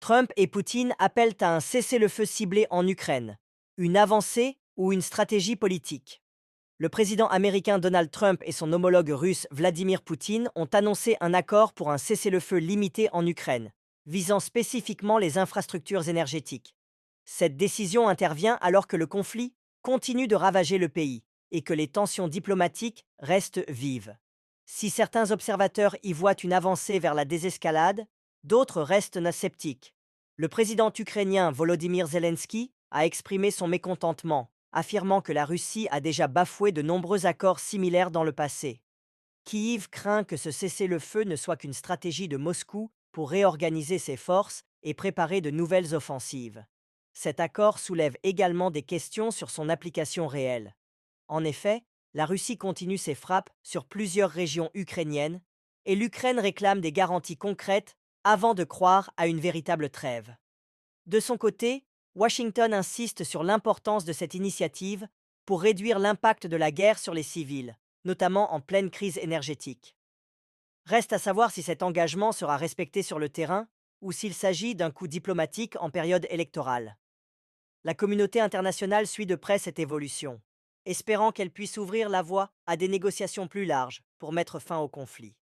Trump et Poutine appellent à un cessez-le-feu ciblé en Ukraine. Une avancée ou une stratégie politique? Le président américain Donald Trump et son homologue russe Vladimir Poutine ont annoncé un accord pour un cessez-le-feu limité en Ukraine, visant spécifiquement les infrastructures énergétiques. Cette décision intervient alors que le conflit continue de ravager le pays et que les tensions diplomatiques restent vives. Si certains observateurs y voient une avancée vers la désescalade, d'autres restent sceptiques. Le président ukrainien Volodymyr Zelensky a exprimé son mécontentement, affirmant que la Russie a déjà bafoué de nombreux accords similaires dans le passé. Kiev craint que ce cessez-le-feu ne soit qu'une stratégie de Moscou pour réorganiser ses forces et préparer de nouvelles offensives. Cet accord soulève également des questions sur son application réelle. En effet, la Russie continue ses frappes sur plusieurs régions ukrainiennes et l'Ukraine réclame des garanties concrètes avant de croire à une véritable trêve. De son côté, Washington insiste sur l'importance de cette initiative pour réduire l'impact de la guerre sur les civils, notamment en pleine crise énergétique. Reste à savoir si cet engagement sera respecté sur le terrain ou s'il s'agit d'un coup diplomatique en période électorale. La communauté internationale suit de près cette évolution, espérant qu'elle puisse ouvrir la voie à des négociations plus larges pour mettre fin au conflit.